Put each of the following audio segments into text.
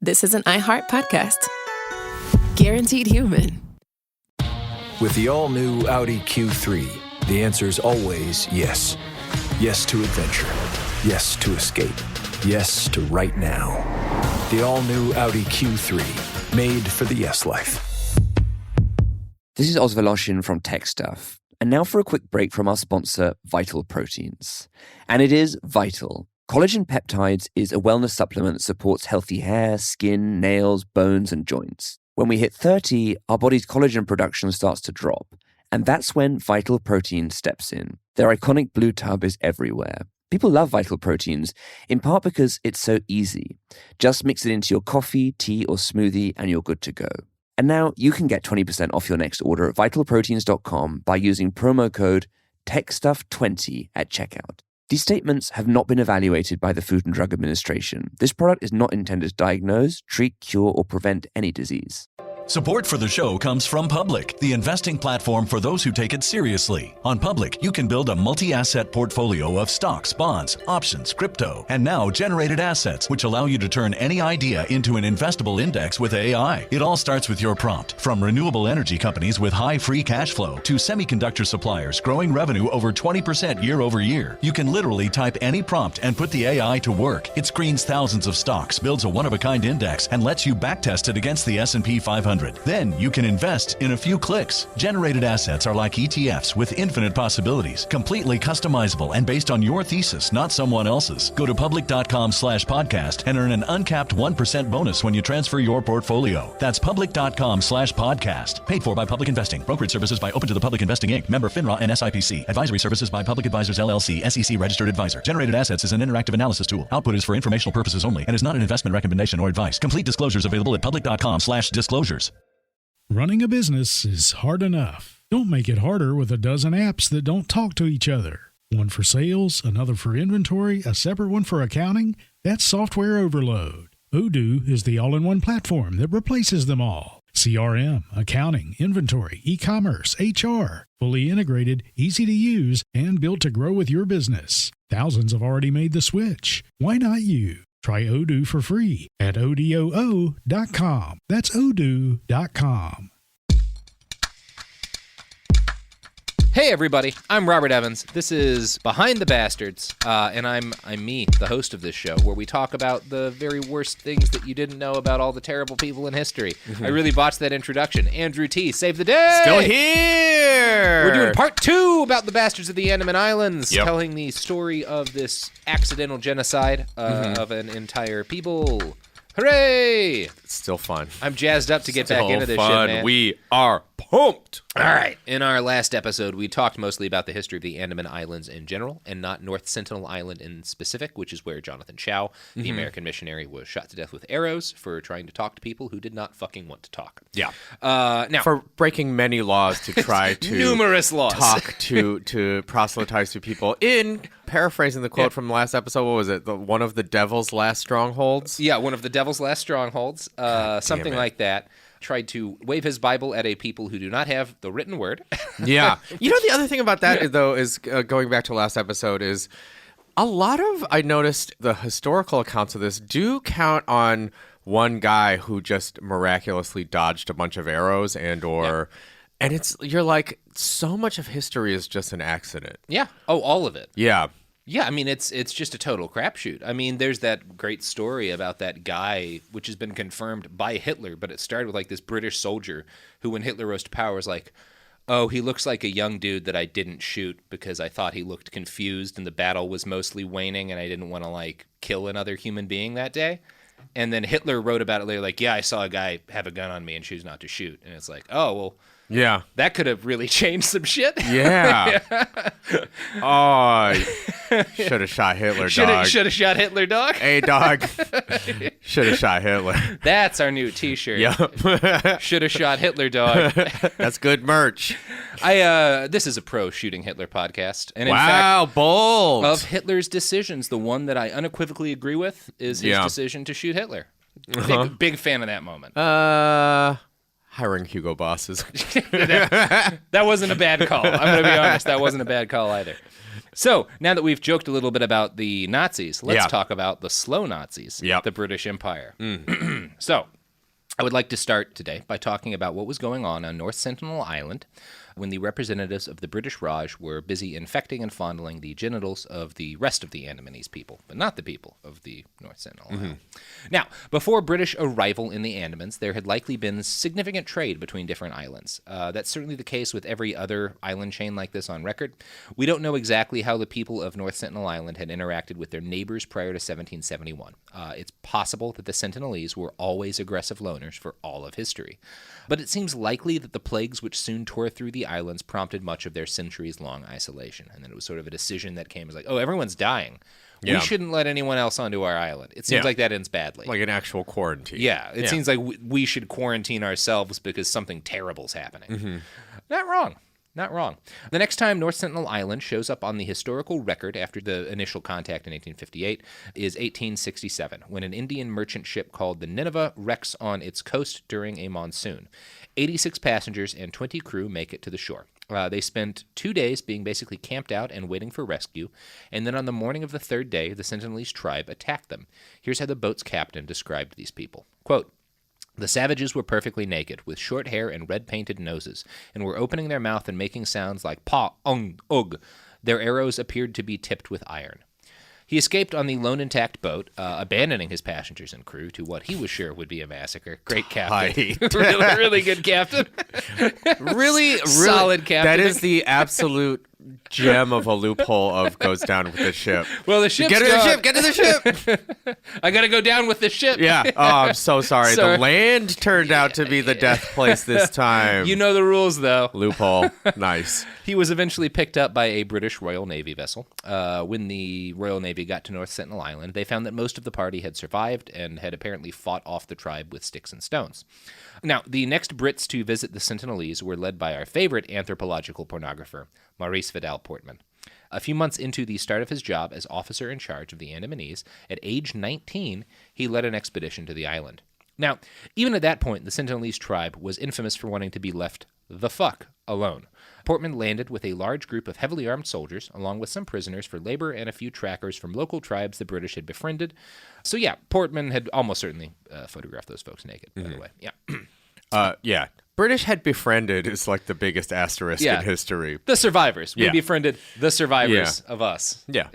this is an iHeart podcast. Guaranteed human. With the all-new Audi Q3, the answer is always yes. Yes to adventure. Yes to escape. Yes to right now. The all-new Audi Q3, made for the yes life. This is Oz Voloshin from Tech Stuff. And now for a quick break from our sponsor, Vital Proteins. And it is vital. Collagen peptides is a wellness supplement that supports healthy hair, skin, nails, bones, and joints. When we hit 30, our body's collagen production starts to drop. And that's when Vital Proteins steps in. Their iconic blue tub is everywhere. People love Vital Proteins, in part because it's so easy. Just mix it into your coffee, tea, or smoothie, and you're good to go. And now you can get 20% off your next order at vitalproteins.com by using promo code TechStuff20 at checkout. These statements have not been evaluated by the Food and Drug Administration. This product is not intended to diagnose, treat, cure, or prevent any disease. Support for the show comes from Public, the investing platform for those who take it seriously. On Public, you can build a multi-asset portfolio of stocks, bonds, options, crypto, and now generated assets, which allow you to turn any idea into an investable index with AI. It all starts with your prompt. From renewable energy companies with high free cash flow to semiconductor suppliers growing revenue over 20% year over year, you can literally type any prompt and put the AI to work. It screens thousands of stocks, builds a one-of-a-kind index, and lets you backtest it against the S&P 500. Then you can invest in a few clicks. Generated assets are like ETFs with infinite possibilities, completely customizable and based on your thesis, not someone else's. Go to public.com/podcast and earn an uncapped 1% bonus when you transfer your portfolio. That's public.com/podcast. Paid for by Public Investing. Brokerage services by Open to the Public Investing Inc. Member FINRA and SIPC. Advisory services by Public Advisors LLC, SEC registered advisor. Generated assets is an interactive analysis tool. Output is for informational purposes only and is not an investment recommendation or advice. Complete disclosures available at public.com/disclosures. Running a business is hard enough. Don't make it harder with a dozen apps that don't talk to each other. One for sales, another for inventory, a separate one for accounting. That's software overload. Odoo is the all-in-one platform that replaces them all. CRM, accounting, inventory, e-commerce, HR. Fully integrated, easy to use, and built to grow with your business. Thousands have already made the switch. Why not you? Try Odoo for free at odoo.com. That's odoo.com. Hey everybody, I'm Robert Evans. This is Behind the Bastards, and I'm me, the host of this show, where we talk about the very worst things that you didn't know about all the terrible people in history. I really botched that introduction. Andrew T, save the day! Still here! We're doing part 2 about the bastards of the Andaman Islands, Yep. telling the story of this accidental genocide of an entire people. Hooray! It's still fun. I'm jazzed up to get Still back into this fun. shit, man. We are pumped. All right. In our last episode, we talked mostly about the history of the Andaman Islands in general, and not North Sentinel Island in specific, which is where Jonathan Chow, the American missionary, was shot to death with arrows for trying to talk to people who did not fucking want to talk. Yeah. Now, For breaking many laws to try to numerous laws. talk to proselytize to people. In paraphrasing the quote from the last episode, what was it? One of the devil's last strongholds? Yeah, one of the devil's last strongholds, something like that. Tried to wave his Bible at a people who do not have the written word. Yeah. You know, the other thing about that, though, is going back to last episode, is a lot of, I noticed, the historical accounts of this do count on one guy who just miraculously dodged a bunch of arrows and it's, you're like, so much of history is just an accident. Yeah. Oh, all of it. Yeah. Yeah, I mean, it's just a total crapshoot. I mean, there's that great story about that guy, which has been confirmed by Hitler, but it started with, like, this British soldier who, when Hitler rose to power, was like, oh, he looks like a young dude that I didn't shoot because I thought he looked confused and the battle was mostly waning and I didn't want to, like, kill another human being that day. And then Hitler wrote about it later, like, yeah, I saw a guy have a gun on me and choose not to shoot. And it's like, oh, well... Yeah. That could have really changed some shit. Yeah. Oh, should have shot Hitler, dog. Should have shot Hitler, dog. Hey, dog. Should have shot Hitler. That's our new T-shirt. Yep. Should have shot Hitler, dog. That's good merch. This is a pro shooting Hitler podcast. And in fact, bold. of Hitler's decisions, the one that I unequivocally agree with is his decision to shoot Hitler. Big fan of that moment. Hiring Hugo Bosses. That wasn't a bad call. I'm going to be honest. That wasn't a bad call either. So, now that we've joked a little bit about the Nazis, let's talk about the slow Nazis, the British Empire. So, I would like to start today by talking about what was going on North Sentinel Island when the representatives of the British Raj were busy infecting and fondling the genitals of the rest of the Andamanese people, but not the people of the North Sentinel Island. Now, before British arrival in the Andamans, there had likely been significant trade between different islands. That's certainly the case with every other island chain like this on record. We don't know exactly how the people of North Sentinel Island had interacted with their neighbors prior to 1771. It's possible that the Sentinelese were always aggressive loners for all of history. But it seems likely that the plagues which soon tore through the islands prompted much of their centuries-long isolation. And then it was sort of a decision that came as like, oh, everyone's dying. We shouldn't let anyone else onto our island. It seems like that ends badly. Like an actual quarantine. Yeah, it seems like we should quarantine ourselves because something terrible's happening. Not wrong. Not wrong. The next time North Sentinel Island shows up on the historical record after the initial contact in 1858 is 1867, when an Indian merchant ship called the Nineveh wrecks on its coast during a monsoon. 86 passengers and 20 crew make it to the shore. They spent 2 days being basically camped out and waiting for rescue, and then on the morning of the third day, the Sentinelese tribe attacked them. Here's how the boat's captain described these people. Quote, "The savages were perfectly naked, with short hair and red-painted noses, and were opening their mouth and making sounds like pa, ung, ug. Their arrows appeared to be tipped with iron." He escaped on the lone intact boat, abandoning his passengers and crew to what he was sure would be a massacre. Great captain. really good captain. really solid captain. That is the absolute gem of a loophole of goes down with the ship. Well, the ship's Get to the ship! Get to the ship! I gotta go down with the ship. Yeah. Oh, I'm so sorry. The land turned out to be the death place this time. You know the rules, though. Loophole. Nice. He was eventually picked up by a British Royal Navy vessel. When the Royal Navy got to North Sentinel Island, they found that most of the party had survived and had apparently fought off the tribe with sticks and stones. Now, the next Brits to visit the Sentinelese were led by our favorite anthropological pornographer, Maurice Vidal Portman. A few months into the start of his job as officer in charge of the Andamanese, at age 19, he led an expedition to the island. Now, even at that point, the Sentinelese tribe was infamous for wanting to be left the fuck alone. Portman landed with a large group of heavily armed soldiers, along with some prisoners for labor and a few trackers from local tribes the British had befriended. So yeah, Portman had almost certainly photographed those folks naked, by the way. Yeah. Yeah. British had befriended is like the biggest asterisk in history. The survivors. We befriended the survivors of us. Yeah.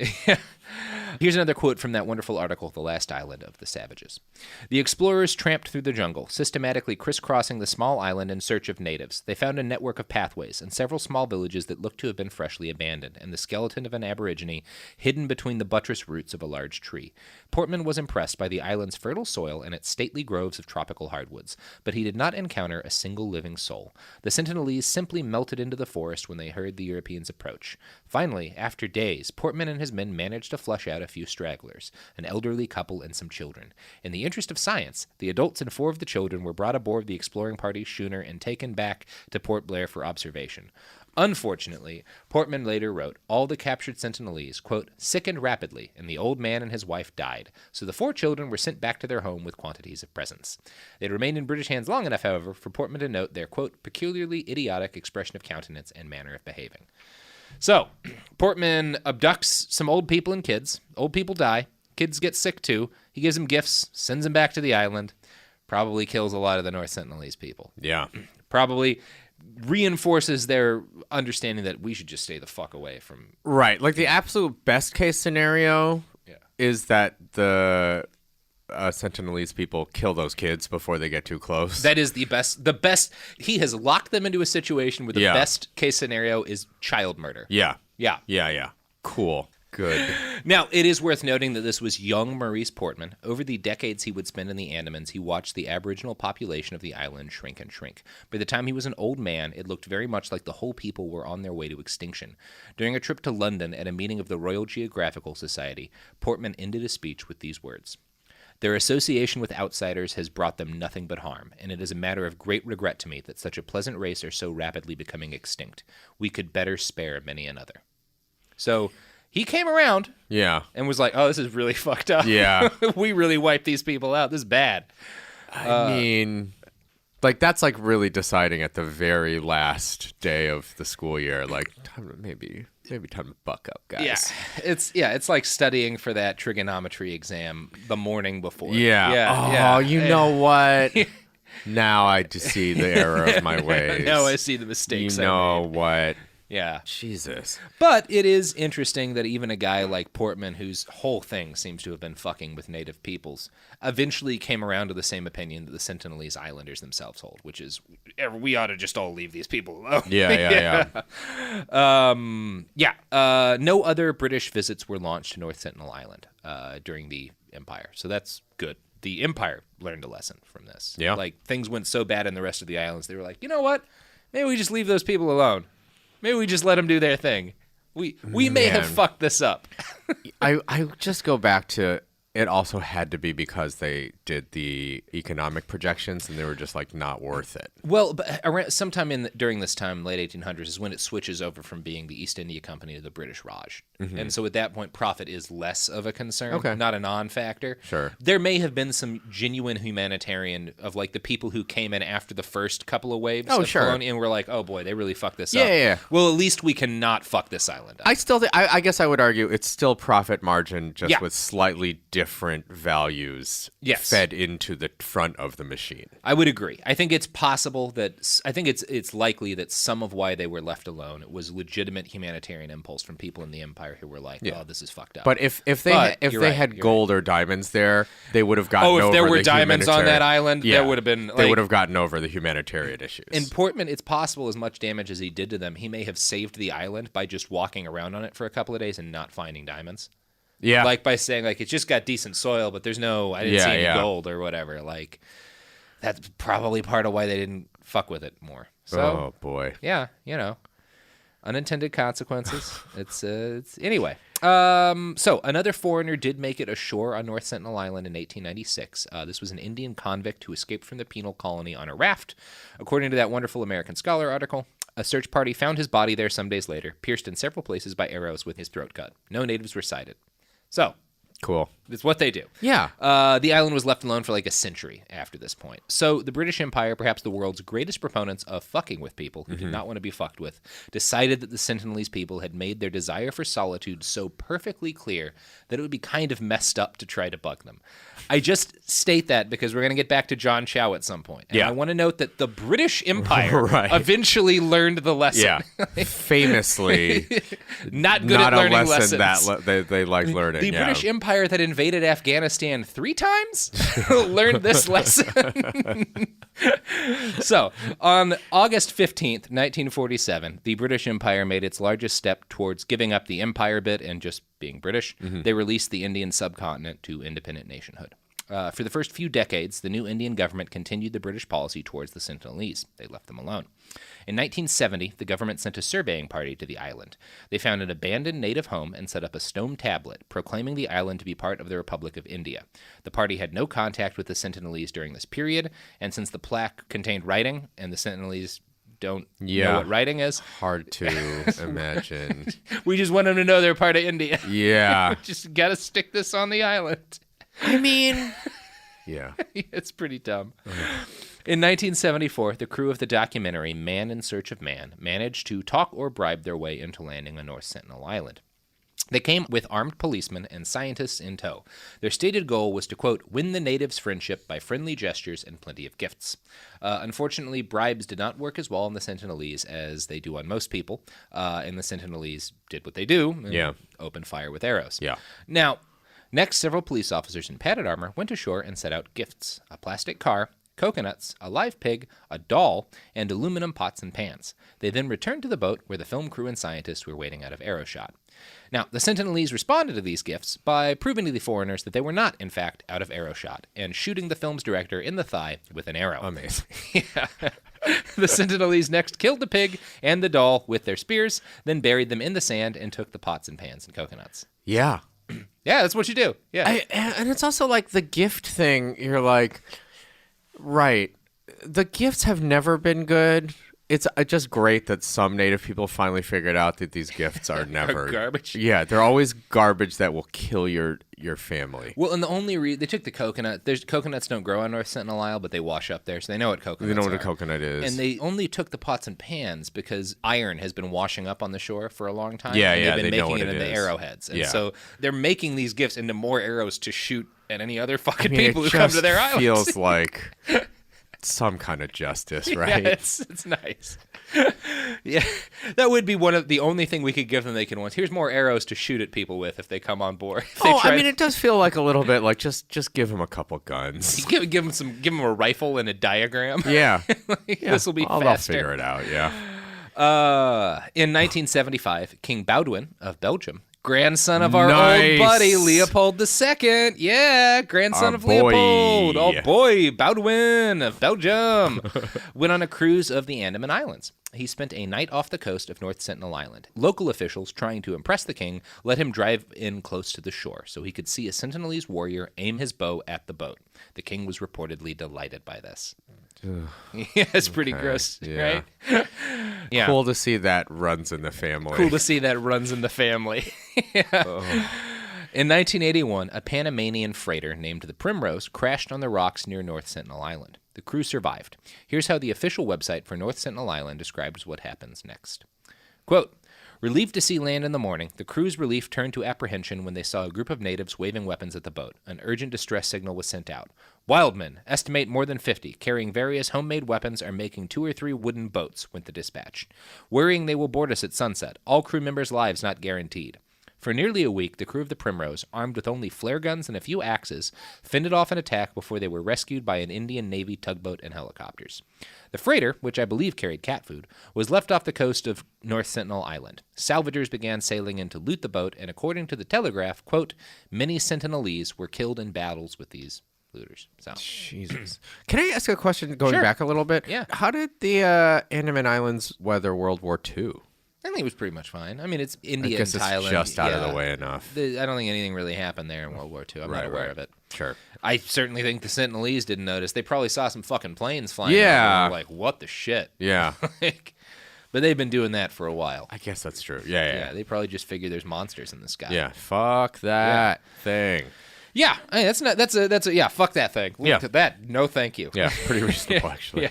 Here's another quote from that wonderful article, The Last Island of the Savages. "The explorers tramped through the jungle, systematically crisscrossing the small island in search of natives. They found a network of pathways and several small villages that looked to have been freshly abandoned, and the skeleton of an aborigine hidden between the buttress roots of a large tree. Portman was impressed by the island's fertile soil and its stately groves of tropical hardwoods, but he did not encounter a single living soul. The Sentinelese simply melted into the forest when they heard the Europeans approach. Finally, after days, Portman and his men managed to flush out a few stragglers, an elderly couple and some children. In the interest of science, the adults and 4 of the children were brought aboard the exploring party's schooner and taken back to Port Blair for observation. Unfortunately, Portman later wrote, all the captured Sentinelese, quote, sickened rapidly, and the old man and his wife died, so the 4 children were sent back to their home with quantities of presents. They had remained in British hands long enough, however, for Portman to note their, quote, peculiarly idiotic expression of countenance and manner of behaving." So, Portman abducts some old people and kids. Old people die. Kids get sick too. He gives them gifts, sends them back to the island. Probably kills a lot of the North Sentinelese people. Yeah. Probably reinforces their understanding that we should just stay the fuck away from... Right. Like the absolute best case scenario is that the Sentinelese people kill those kids before they get too close. That is the best. The best. He has locked them into a situation where the best case scenario is child murder. Yeah. Yeah. Yeah, yeah. Cool. Good. Now, it is worth noting that this was young Maurice Portman. Over the decades he would spend in the Andamans, he watched the Aboriginal population of the island shrink and shrink. By the time he was an old man, it looked very much like the whole people were on their way to extinction. During a trip to London at a meeting of the Royal Geographical Society, Portman ended a speech with these words: "Their association with outsiders has brought them nothing but harm, and it is a matter of great regret to me that such a pleasant race are so rapidly becoming extinct. We could better spare many another." So he came around and was like, oh, this is really fucked up. Yeah. We really wiped these people out. This is bad. I mean, like, that's like really deciding at the very last day of the school year. Like, maybe maybe time to buck up, guys. It's like studying for that trigonometry exam the morning before. Yeah. You know what? Now I just see the error of my ways. Now I see the mistakes. You know what? Yeah. Jesus. But it is interesting that even a guy like Portman, whose whole thing seems to have been fucking with native peoples, eventually came around to the same opinion that the Sentinelese Islanders themselves hold, which is we ought to just all leave these people alone. Yeah. No other British visits were launched to North Sentinel Island during the Empire, so that's good. The Empire learned a lesson from this. Yeah. Like, things went so bad in the rest of the islands, they were like, you know what? Maybe we just leave those people alone. Maybe we just let them do their thing. We may have fucked this up. I just go back to, it also had to be because they did the economic projections and they were just like not worth it. Well, but sometime during this time, late 1800s, is when it switches over from being the East India Company to the British Raj. Mm-hmm. And so at that point, profit is less of a concern, not a non-factor. Sure. There may have been some genuine humanitarian of like the people who came in after the first couple of waves of colony and were like, oh boy, they really fucked this up. Yeah. Well, at least we cannot fuck this island up. I guess I would argue it's still profit margin just with slightly different values fed into the front of the machine. I would agree. I think it's possible that it's likely that some of why they were left alone was legitimate humanitarian impulse from people in the empire who were like, "Oh, this is fucked up." But if they had gold or diamonds there, they would have gotten over the if there were diamonds on that island, there would have been they would have gotten over the humanitarian issues. In Portman, it's possible as much damage as he did to them, he may have saved the island by just walking around on it for a couple of days and not finding diamonds. Yeah. Like by saying, like, it's just got decent soil, but I didn't see any gold or whatever. Like, that's probably part of why they didn't fuck with it more. So, oh, boy. Yeah, unintended consequences. It's anyway. So another foreigner did make it ashore on North Sentinel Island in 1896. This was an Indian convict who escaped from the penal colony on a raft. According to that wonderful American Scholar article, a search party found his body there some days later, pierced in several places by arrows with his throat cut. No natives were sighted. So, cool. It's what they do. Yeah. The island was left alone for like a century after this point. So the British Empire, perhaps the world's greatest proponents of fucking with people who did not want to be fucked with, decided that the Sentinelese people had made their desire for solitude so perfectly clear that it would be kind of messed up to try to bug them. I just state that because we're going to get back to John Chow at some point. And I want to note that the British Empire eventually learned the lesson. Yeah. Famously. Not good at learning lessons. That they like learning. The British Empire that invaded Afghanistan 3 times learned this lesson. So, on August 15th, 1947, the British Empire made its largest step towards giving up the empire bit and just being British. They released the Indian subcontinent to independent nationhood. For the first few decades, the new Indian government continued the British policy towards the Sentinelese. They left them alone. In 1970, the government sent a surveying party to the island. They found an abandoned native home and set up a stone tablet proclaiming the island to be part of the Republic of India. The party had no contact with the Sentinelese during this period, and since the plaque contained writing and the Sentinelese don't know what writing is. Hard to imagine. We just want them to know they're part of India. Yeah. Just got to stick this on the island. I mean, yeah. It's pretty dumb. In 1974, the crew of the documentary Man in Search of Man managed to talk or bribe their way into landing on North Sentinel Island. They came with armed policemen and scientists in tow. Their stated goal was to, quote, win the natives' friendship by friendly gestures and plenty of gifts. Unfortunately, bribes did not work as well on the Sentinelese as they do on most people, and the Sentinelese did what they do and opened fire with arrows. Yeah. Now, next, several police officers in padded armor went ashore and set out gifts: a plastic car, coconuts, a live pig, a doll, and aluminum pots and pans. They then returned to the boat where the film crew and scientists were waiting out of arrow shot. Now, the Sentinelese responded to these gifts by proving to the foreigners that they were not, in fact, out of arrow shot, and shooting the film's director in the thigh with an arrow. Amazing. The Sentinelese next killed the pig and the doll with their spears, then buried them in the sand and took the pots and pans and coconuts. Yeah. Yeah, that's what you do. Yeah. And it's also like the gift thing. You're like, right. The gifts have never been good. It's just great that some native people finally figured out that these gifts are never garbage. Yeah, they're always garbage that will kill your family. Well, and the only they took the coconut. Coconuts don't grow on North Sentinel Isle, but they wash up there, so they know what coconuts are. They know what a coconut is. And they only took the pots and pans because iron has been washing up on the shore for a long time. Yeah, and yeah, they've been they know making what it it into is. arrowheads. And Yeah. so they're making these gifts into more arrows to shoot at any other fucking I mean, people it who come to just their islands. feels like some kind of justice, right? Yeah, it's nice. Yeah, that would be one of the only thing we could give them. They can once. Here's more arrows to shoot at people with if they come on board. It does feel like a little bit like just give them a couple guns. give them a rifle and a diagram. Yeah, This will be I'll faster. figure it out. Yeah. In 1975, King Baudouin of Belgium, grandson of our Nice. old buddy Leopold II. Yeah, grandson Our of boy. Leopold. Oh boy, Baudouin of Belgium. Went on a cruise of the Andaman Islands. He spent a night off the coast of North Sentinel Island. Local officials, trying to impress the king, let him drive in close to the shore so he could see a Sentinelese warrior aim his bow at the boat. The king was reportedly delighted by this. Yeah, it's pretty gross, yeah. right? Yeah. Cool to see that runs in the family. Cool to see that runs in the family. Yeah. In 1981, a Panamanian freighter named the Primrose crashed on the rocks near North Sentinel Island. The crew survived. Here's how the official website for North Sentinel Island describes what happens next. Quote, relieved to see land in the morning, the crew's relief turned to apprehension when they saw a group of natives waving weapons at the boat. An urgent distress signal was sent out. Wild men, estimate more than 50, carrying various homemade weapons, are making 2 or 3 wooden boats, went the dispatch. Worrying they will board us at sunset. All crew members' lives not guaranteed. For nearly a week, the crew of the Primrose, armed with only flare guns and a few axes, fended off an attack before they were rescued by an Indian Navy tugboat and helicopters. The freighter, which I believe carried cat food, was left off the coast of North Sentinel Island. Salvagers began sailing in to loot the boat, and according to the Telegraph, quote, many Sentinelese were killed in battles with these looters. So, Jesus. Can I ask a question going Sure. back a little bit? Yeah. How did the Andaman Islands weather World War II? I think it was pretty much fine. I mean, it's India I guess and it's Thailand. just out of yeah. the way enough. I don't think anything really happened there in World War II. I'm not aware of it. Sure. I certainly think the Sentinelese didn't notice. They probably saw some fucking planes flying Yeah. over and were like, what the shit? Yeah. Like, but they've been doing that for a while. I guess that's true. Yeah. Yeah, they probably just figure there's monsters in the sky. Yeah. Fuck that thing. Yeah, hey, that's a yeah, fuck that thing. Look Yeah. at that. No, thank you. Yeah. Pretty reasonable, actually. Yeah.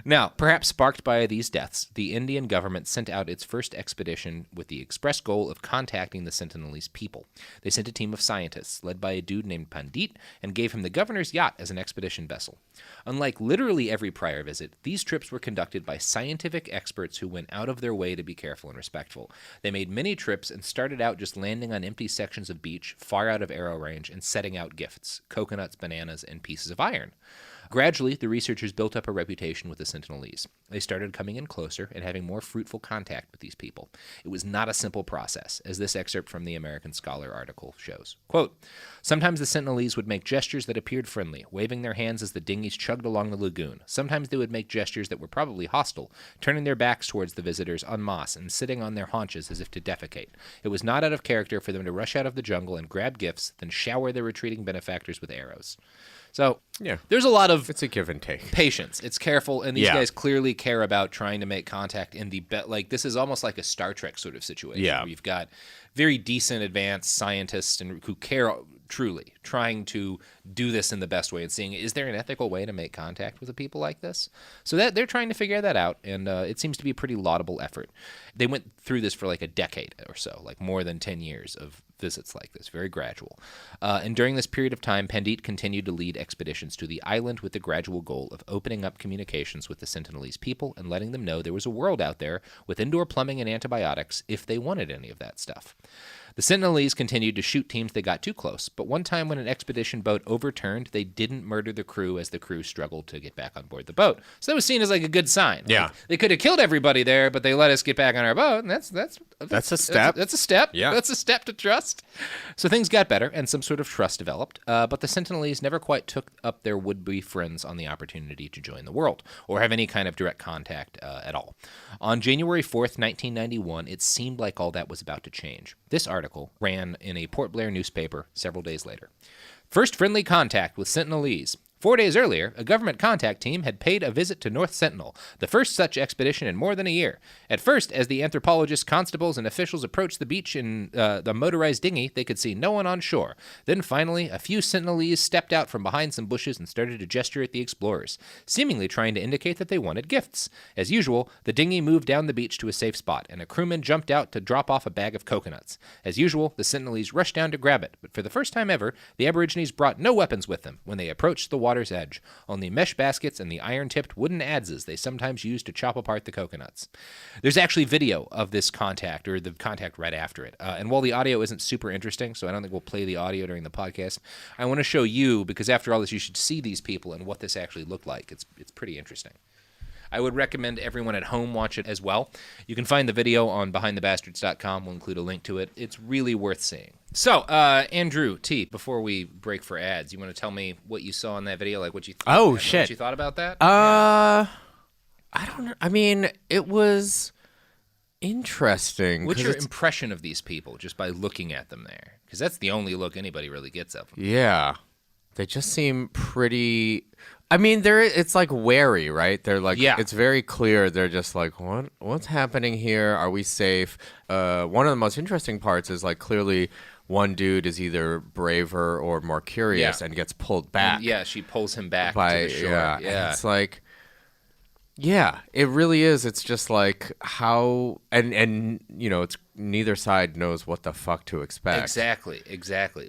Now, perhaps sparked by these deaths, the Indian government sent out its first expedition with the express goal of contacting the Sentinelese people. They sent a team of scientists, led by a dude named Pandit, and gave him the governor's yacht as an expedition vessel. Unlike literally every prior visit, these trips were conducted by scientific experts who went out of their way to be careful and respectful. They made many trips and started out just landing on empty sections of beach, far out of arrow range, and setting out gifts, coconuts, bananas, and pieces of iron. Gradually, the researchers built up a reputation with the Sentinelese. They started coming in closer and having more fruitful contact with these people. It was not a simple process, as this excerpt from the American Scholar article shows. Quote, sometimes the Sentinelese would make gestures that appeared friendly, waving their hands as the dinghies chugged along the lagoon. Sometimes they would make gestures that were probably hostile, turning their backs towards the visitors en masse and sitting on their haunches as if to defecate. It was not out of character for them to rush out of the jungle and grab gifts, then shower their retreating benefactors with arrows. So, Yeah. there's a lot of It's a give and take. patience. It's careful, and these Yeah. guys clearly care about trying to make contact in the like this is almost like a Star Trek sort of situation. Yeah. Where you've got very decent advanced scientists and who care truly, trying to do this in the best way and seeing is there an ethical way to make contact with a people like this. So that they're trying to figure that out, and it seems to be a pretty laudable effort. They went through this for like a decade or so, like more than 10 years of visits like this, very gradual. And during this period of time, Pandit continued to lead expeditions to the island with the gradual goal of opening up communications with the Sentinelese people and letting them know there was a world out there with indoor plumbing and antibiotics if they wanted any of that stuff. The Sentinelese continued to shoot teams that got too close, but one time when an expedition boat overturned, they didn't murder the crew as the crew struggled to get back on board the boat. So that was seen as like a good sign. Yeah. Like, they could have killed everybody there, but they let us get back on our boat, and that's a step. That's a step. Yeah. That's a step to trust. So things got better, and some sort of trust developed, but the Sentinelese never quite took up their would-be friends on the opportunity to join the world, or have any kind of direct contact at all. On January 4th, 1991, it seemed like all that was about to change. This article ran in a Port Blair newspaper several days later. First friendly contact with Sentinelese. 4 days earlier, a government contact team had paid a visit to North Sentinel, the first such expedition in more than a year. At first, as the anthropologists, constables, and officials approached the beach in the motorized dinghy, they could see no one on shore. Then finally, a few Sentinelese stepped out from behind some bushes and started to gesture at the explorers, seemingly trying to indicate that they wanted gifts. As usual, the dinghy moved down the beach to a safe spot, and a crewman jumped out to drop off a bag of coconuts. As usual, the Sentinelese rushed down to grab it, but for the first time ever, the Aborigines brought no weapons with them when they approached the water's edge, only mesh baskets and the iron-tipped wooden adzes they sometimes used to chop apart the coconuts. There's actually video of this contact, or the contact right after it, and while the audio isn't super interesting, so I don't think we'll play the audio during the podcast, I want to show you, because after all this, you should see these people and what this actually looked like. It's pretty interesting. I would recommend everyone at home watch it as well. You can find the video on BehindTheBastards.com. We'll include a link to it. It's really worth seeing. So, Andrew T, before we break for ads, you want to tell me what you saw in that video, like what you what you thought about that? I don't know. I mean, it was interesting. What's your impression of these people just by looking at them there? Because that's the only look anybody really gets of them. Yeah. They just seem pretty... I mean, it's like wary, right? They're like, It's very clear. They're just like, what's happening here? Are we safe? One of the most interesting parts is like clearly one dude is either braver or more curious and gets pulled back. And she pulls him back to the shore. Yeah. And it's like, it really is. It's just like how, and you know, it's neither side knows what the fuck to expect. Exactly.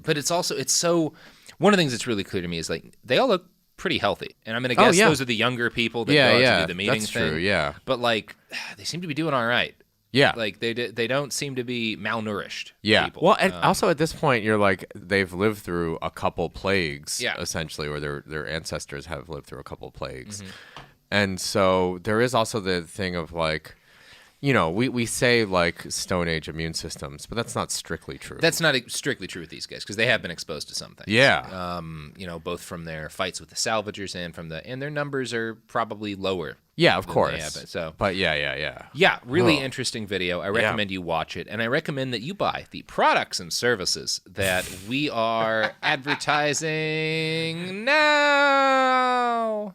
But it's so, one of the things that's really clear to me is like, they all look pretty healthy, and I'm gonna guess those are the younger people that go out to do the meeting that's thing. True, yeah. But like, they seem to be doing all right. Yeah, like they don't seem to be malnourished. Yeah. People. Well, and also at this point, you're like, they've lived through a couple plagues, essentially, or their ancestors have lived through a couple plagues, and so there is also the thing of like, you know, we say like Stone Age immune systems, but that's not strictly true. That's not strictly true with these guys because they have been exposed to something. Yeah. You know, both from their fights with the salvagers and their numbers are probably lower. Yeah, of course. But yeah, really interesting video. I recommend you watch it, and I recommend that you buy the products and services that we are advertising now.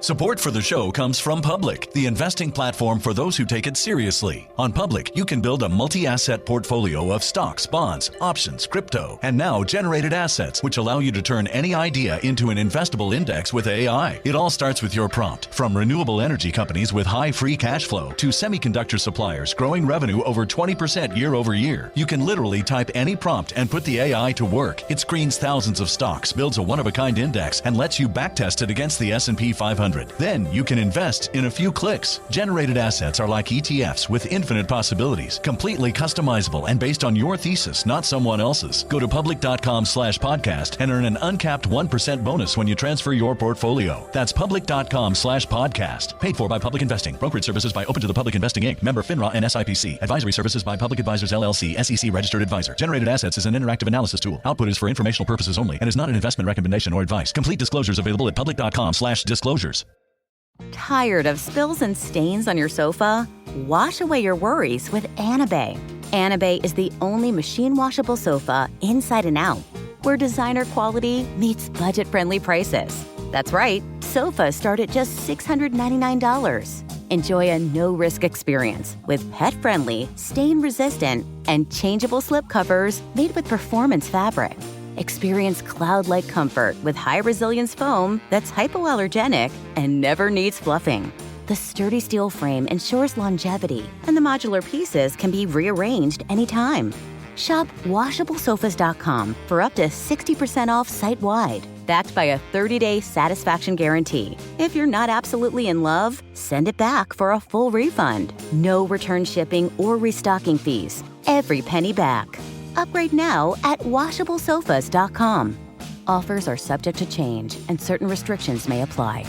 Support for the show comes from Public, the investing platform for those who take it seriously. On Public, you can build a multi-asset portfolio of stocks, bonds, options, crypto, and now generated assets, which allow you to turn any idea into an investable index with AI. It all starts with your prompt. From renewable energy companies with high free cash flow to semiconductor suppliers growing revenue over 20% year over year. You can literally type any prompt and put the AI to work. It screens thousands of stocks, builds a one-of-a-kind index, and lets you backtest it against the S&P 500. Then you can invest in a few clicks. Generated assets are like ETFs with infinite possibilities, completely customizable and based on your thesis, not someone else's. Go to public.com/podcast and earn an uncapped 1% bonus when you transfer your portfolio. That's public.com/podcast. Paid for by Public Investing. Brokerage services by Open to the Public Investing Inc. Member FINRA and SIPC. Advisory services by Public Advisors LLC, SEC registered advisor. Generated assets is an interactive analysis tool. Output is for informational purposes only and is not an investment recommendation or advice. Complete disclosures available at public.com/disclosures. Tired of spills and stains on your sofa? Wash away your worries with Anabay. Anabay is the only machine washable sofa inside and out, where designer quality meets budget-friendly prices. That's right, sofas start at just $699. Enjoy a no-risk experience with pet-friendly, stain-resistant, and changeable slip covers made with performance fabric. Experience cloud-like comfort with high-resilience foam that's hypoallergenic and never needs fluffing. The sturdy steel frame ensures longevity, and the modular pieces can be rearranged anytime. Shop WashableSofas.com for up to 60% off site-wide, backed by a 30-day satisfaction guarantee. If you're not absolutely in love, send it back for a full refund. No return shipping or restocking fees. Every penny back. Upgrade now at WashableSofas.com. Offers are subject to change, and certain restrictions may apply.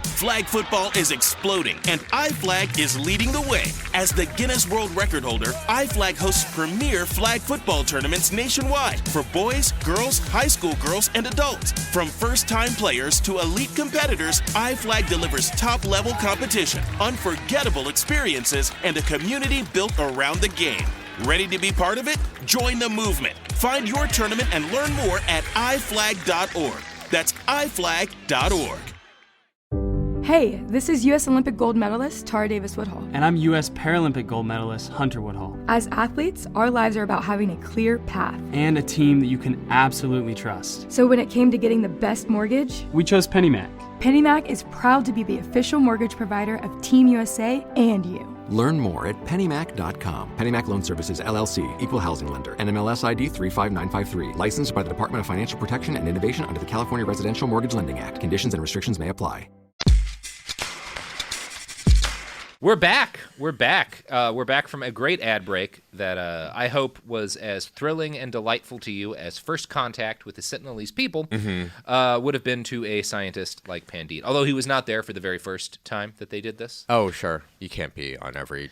Flag football is exploding, and iFlag is leading the way. As the Guinness World Record holder, iFlag hosts premier flag football tournaments nationwide for boys, girls, high school girls, and adults. From first-time players to elite competitors, iFlag delivers top-level competition, unforgettable experiences, and a community built around the game. Ready to be part of it? Join the movement. Find your tournament and learn more at iflag.org. That's iflag.org. Hey, this is U.S. Olympic gold medalist Tara Davis Woodhull. And I'm U.S. Paralympic gold medalist Hunter Woodhull. As athletes, our lives are about having a clear path. And a team that you can absolutely trust. So when it came to getting the best mortgage, we chose PennyMac. PennyMac is proud to be the official mortgage provider of Team USA and you. Learn more at pennymac.com. PennyMac Loan Services, LLC, Equal Housing Lender, NMLS ID 35953. Licensed by the Department of Financial Protection and Innovation under the California Residential Mortgage Lending Act. Conditions and restrictions may apply. We're back. We're back from a great ad break that I hope was as thrilling and delightful to you as first contact with the Sentinelese people would have been to a scientist like Pandit. Although he was not there for the very first time that they did this. Oh, sure. You can't be on every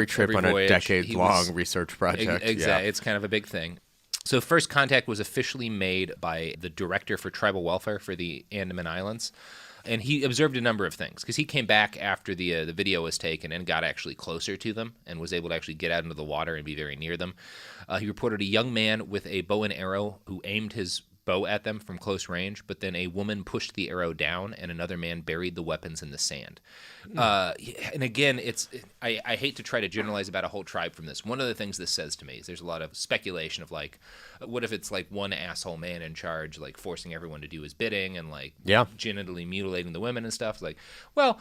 trip on voyage. a decade-long research project. Exactly. Yeah. It's kind of a big thing. So first contact was officially made by the director for tribal welfare for the Andaman Islands. And he observed a number of things because he came back after the video was taken and got actually closer to them and was able to actually get out into the water and be very near them. He reported a young man with a bow and arrow who aimed his bow at them from close range, but then a woman pushed the arrow down and another man buried the weapons in the sand. And again, I hate to try to generalize about a whole tribe from this. One of the things this says to me is there's a lot of speculation of like, what if it's like one asshole man in charge, like forcing everyone to do his bidding and like genitally mutilating the women and stuff? Like, well,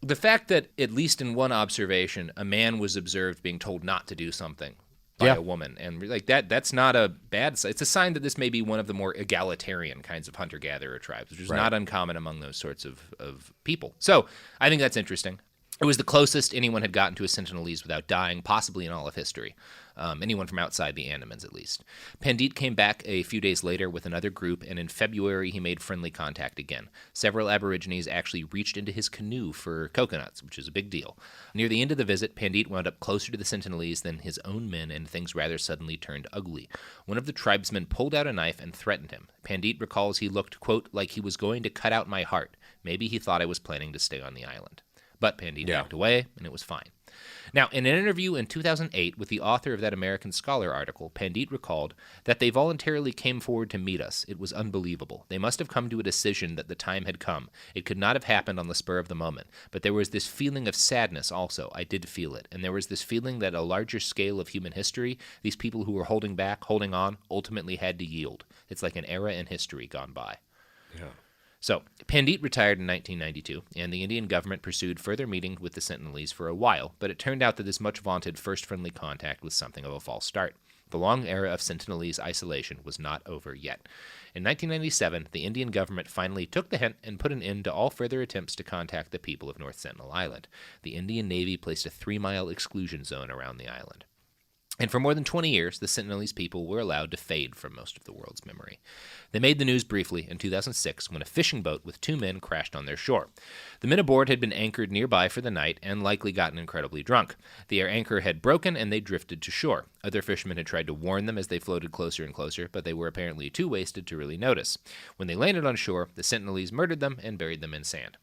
the fact that at least in one observation, a man was observed being told not to do something by a woman, and like that's not a bad sign. It's a sign that this may be one of the more egalitarian kinds of hunter-gatherer tribes, which is not uncommon among those sorts of people. So I think that's interesting. It was the closest anyone had gotten to a Sentinelese without dying, possibly in all of history. Anyone from outside the Andamans, at least. Pandit came back a few days later with another group, and in February he made friendly contact again. Several Aborigines actually reached into his canoe for coconuts, which is a big deal. Near the end of the visit, Pandit wound up closer to the Sentinelese than his own men, and things rather suddenly turned ugly. One of the tribesmen pulled out a knife and threatened him. Pandit recalls he looked, quote, like he was going to cut out my heart. Maybe he thought I was planning to stay on the island. But Pandit backed away, and it was fine. Now, in an interview in 2008 with the author of that American Scholar article, Pandit recalled that they voluntarily came forward to meet us. It was unbelievable. They must have come to a decision that the time had come. It could not have happened on the spur of the moment. But there was this feeling of sadness also. I did feel it. And there was this feeling that a larger scale of human history, these people who were holding back, holding on, ultimately had to yield. It's like an era in history gone by. Yeah. So, Pandit retired in 1992, and the Indian government pursued further meetings with the Sentinelese for a while, but it turned out that this much-vaunted first friendly contact was something of a false start. The long era of Sentinelese isolation was not over yet. In 1997, the Indian government finally took the hint and put an end to all further attempts to contact the people of North Sentinel Island. The Indian Navy placed a 3-mile exclusion zone around the island. And for more than 20 years, the Sentinelese people were allowed to fade from most of the world's memory. They made the news briefly in 2006 when a fishing boat with 2 men crashed on their shore. The men aboard had been anchored nearby for the night and likely gotten incredibly drunk. The air anchor had broken and they drifted to shore. Other fishermen had tried to warn them as they floated closer and closer, but they were apparently too wasted to really notice. When they landed on shore, the Sentinelese murdered them and buried them in sand.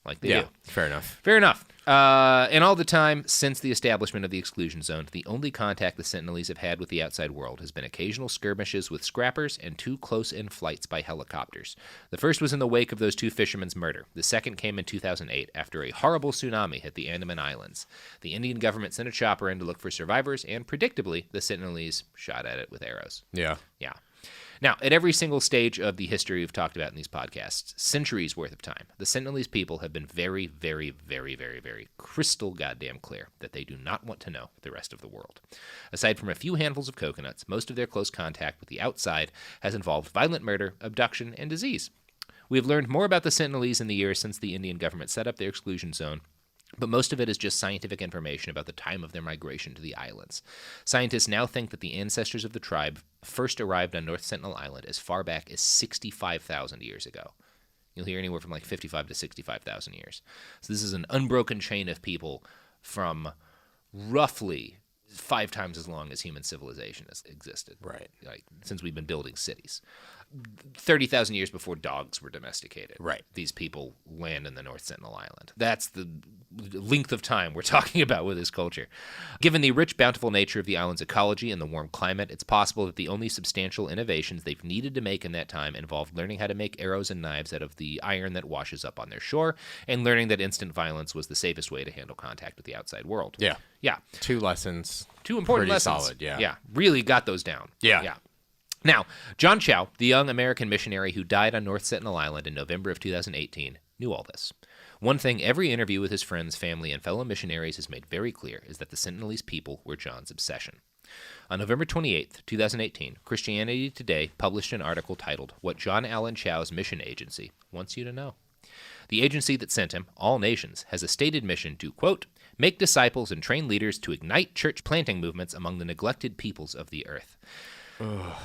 Like they do. Fair enough. Fair enough. And all the time since the establishment of the exclusion zone, the only contact the Sentinelese have had with the outside world has been occasional skirmishes with scrappers and 2 close-in flights by helicopters. The first was in the wake of those 2 fishermen's murder. The second came in 2008 after a horrible tsunami hit the Andaman Islands. The Indian government sent a chopper in to look for survivors, and predictably, the Sentinelese shot at it with arrows. Yeah. Now, at every single stage of the history we've talked about in these podcasts, centuries worth of time, the Sentinelese people have been very, very, very, very, very crystal goddamn clear that they do not want to know the rest of the world. Aside from a few handfuls of coconuts, most of their close contact with the outside has involved violent murder, abduction, and disease. We have learned more about the Sentinelese in the years since the Indian government set up their exclusion zone, but most of it is just scientific information about the time of their migration to the islands. Scientists now think that the ancestors of the tribe first arrived on North Sentinel Island as far back as 65,000 years ago. You'll hear anywhere from like 55 to 65,000 years. So this is an unbroken chain of people from roughly 5 times as long as human civilization has existed. Right. Like, since we've been building cities. 30,000 years before dogs were domesticated. Right. These people land in the North Sentinel Island. That's the length of time we're talking about with his culture. Given the rich, bountiful nature of the island's ecology and the warm climate, it's possible that the only substantial innovations they've needed to make in that time involved learning how to make arrows and knives out of the iron that washes up on their shore, and learning that instant violence was the safest way to handle contact with the outside world. Yeah. Yeah. 2 lessons. 2 important Pretty lessons. solid, yeah. Yeah. Really got those down. Yeah. Yeah. Now, John Chow, the young American missionary who died on North Sentinel Island in November of 2018, knew all this. One thing every interview with his friends, family, and fellow missionaries has made very clear is that the Sentinelese people were John's obsession. On November 28, 2018, Christianity Today published an article titled, What John Allen Chow's Mission Agency Wants You to Know. The agency that sent him, All Nations, has a stated mission to, quote, make disciples and train leaders to ignite church planting movements among the neglected peoples of the earth.